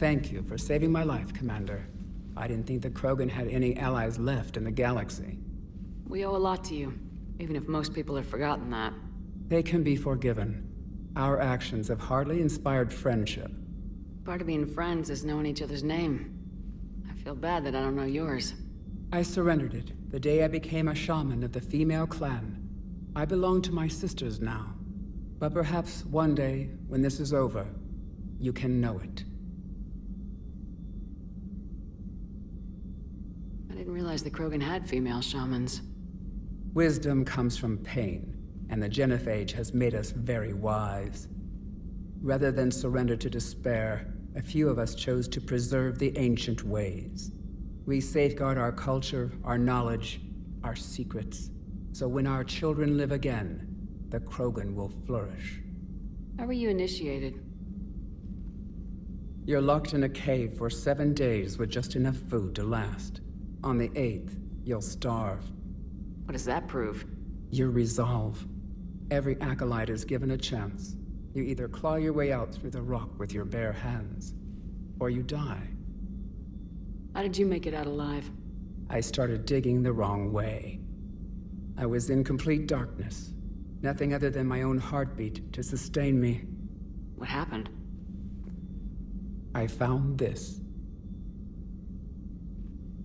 Thank you for saving my life, Commander. I didn't think the Krogan had any allies left in the galaxy. We owe a lot to you, even if most people have forgotten that. They can be forgiven. Our actions have hardly inspired friendship. Part of being friends is knowing each other's name. I feel bad that I don't know yours. I surrendered it the day I became a shaman of the female clan. I belong to my sisters now. But perhaps one day, when this is over, you can know it. I didn't realize the Krogan had female shamans. Wisdom comes from pain, and the genophage has made us very wise. Rather than surrender to despair, a few of us chose to preserve the ancient ways. We safeguard our culture, our knowledge, our secrets, so when our children live again, the Krogan will flourish. How were you initiated? You're locked in a cave for 7 days with just enough food to last. On the 8th, you'll starve. What does that prove? Your resolve. Every acolyte is given a chance. You either claw your way out through the rock with your bare hands, or you die. How did you make it out alive? I started digging the wrong way. I was in complete darkness. Nothing other than my own heartbeat to sustain me. What happened? I found this.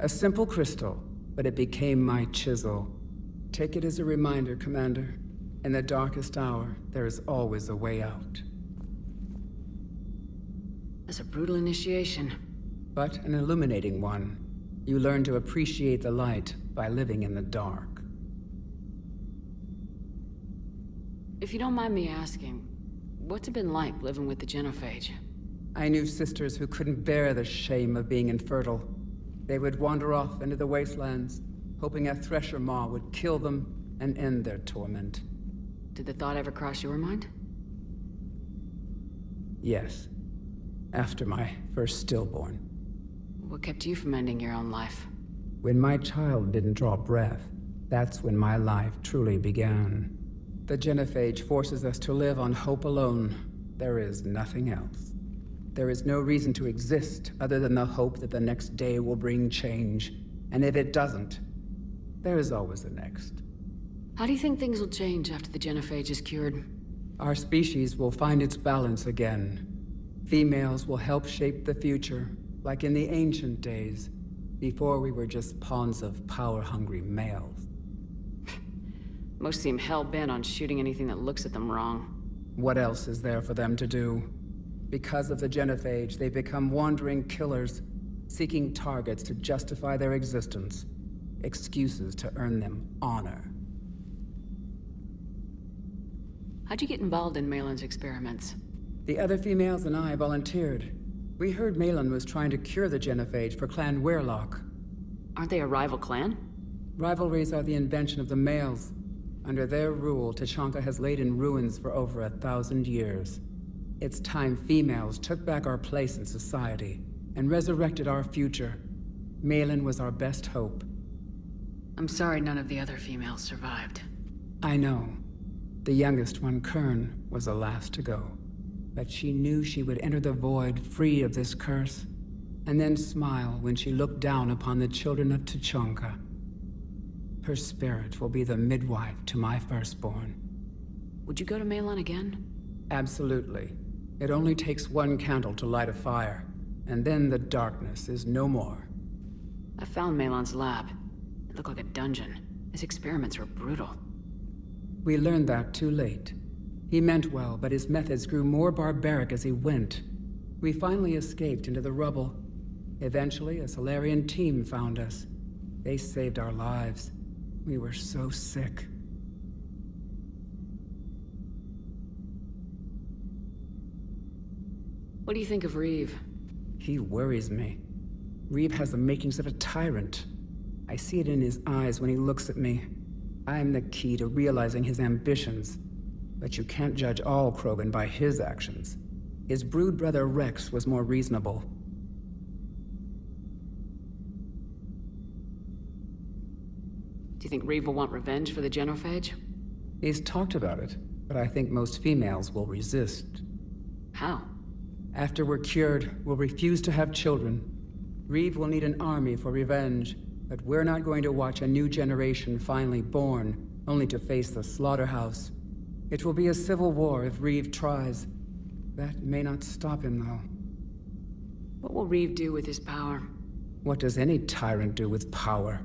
A simple crystal, but it became my chisel. Take it as a reminder, Commander. In the darkest hour, there is always a way out. That's a brutal initiation. But an illuminating one. You learn to appreciate the light by living in the dark. If you don't mind me asking, what's it been like living with the genophage? I knew sisters who couldn't bear the shame of being infertile. They would wander off into the wastelands, hoping a thresher maw would kill them and end their torment. Did the thought ever cross your mind? Yes. After my first stillborn. What kept you from ending your own life? When my child didn't draw breath, that's when my life truly began. The genophage forces us to live on hope alone. There is nothing else. There is no reason to exist other than the hope that the next day will bring change. And if it doesn't, there is always the next. How do you think things will change after the genophage is cured? Our species will find its balance again. Females will help shape the future, like in the ancient days, before we were just pawns of power-hungry males. Most seem hell-bent on shooting anything that looks at them wrong. What else is there for them to do? Because of the genophage, they become wandering killers, seeking targets to justify their existence, excuses to earn them honor. How'd you get involved in Malin's experiments? The other females and I volunteered. We heard Malin was trying to cure the genophage for Clan Werelock. Aren't they a rival clan? Rivalries are the invention of the males. Under their rule, Tachanka has laid in ruins for over 1,000 years. It's time females took back our place in society and resurrected our future. Malin was our best hope. I'm sorry none of the other females survived. I know. The youngest one, Kern, was the last to go. But she knew she would enter the void free of this curse, and then smile when she looked down upon the children of Tachanka. Her spirit will be the midwife to my firstborn. Would you go to Malin again? Absolutely. It only takes one candle to light a fire, and then the darkness is no more. I found Malin's lab. It looked like a dungeon. His experiments were brutal. We learned that too late. He meant well, but his methods grew more barbaric as he went. We finally escaped into the rubble. Eventually, a Solarian team found us. They saved our lives. We were so sick. What do you think of Wreav? He worries me. Wreav has the makings of a tyrant. I see it in his eyes when he looks at me. I'm the key to realizing his ambitions. But you can't judge all Krogan by his actions. His brood brother Wrex was more reasonable. Do you think Wreav will want revenge for the genophage? He's talked about it, but I think most females will resist. How? After we're cured, we'll refuse to have children. Wreav will need an army for revenge, but we're not going to watch a new generation finally born, only to face the slaughterhouse. It will be a civil war if Wreav tries. That may not stop him, though. What will Wreav do with his power? What does any tyrant do with power?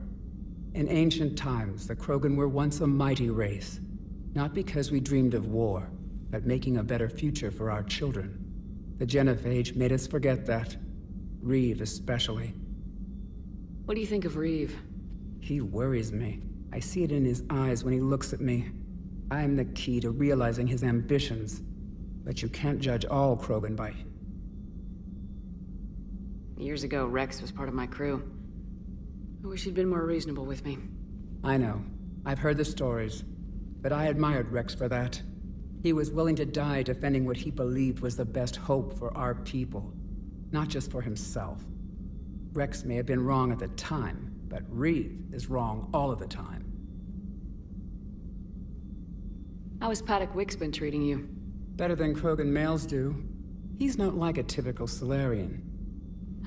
In ancient times, the Krogan were once a mighty race. Not because we dreamed of war, but making a better future for our children. The Genophage made us forget that. Wreav especially. What do you think of Wreav? He worries me. I see it in his eyes when he looks at me. I am the key to realizing his ambitions. But you can't judge all Krogan by... Years ago, Wrex was part of my crew. I wish he'd been more reasonable with me. I know. I've heard the stories. But I admired Wrex for that. He was willing to die defending what he believed was the best hope for our people. Not just for himself. Wrex may have been wrong at the time, but Wreav is wrong all of the time. How has Paddock Wick's been treating you? Better than Krogan males do. He's not like a typical Solarian.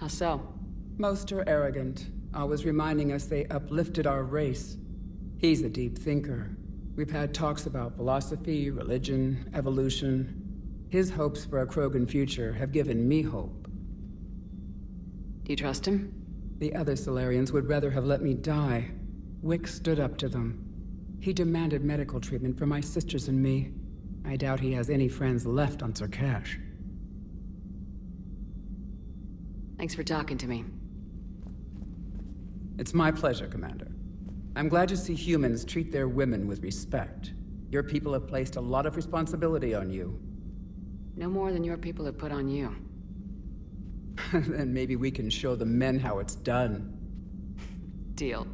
How so? Most are arrogant, always reminding us they uplifted our race. He's a deep thinker. We've had talks about philosophy, religion, evolution. His hopes for a Krogan future have given me hope. Do you trust him? The other Solarians would rather have let me die. Wick stood up to them. He demanded medical treatment for my sisters and me. I doubt he has any friends left on Surkash. Thanks for talking to me. It's my pleasure, Commander. I'm glad to see humans treat their women with respect. Your people have placed a lot of responsibility on you. No more than your people have put on you. Then maybe we can show the men how it's done. Deal.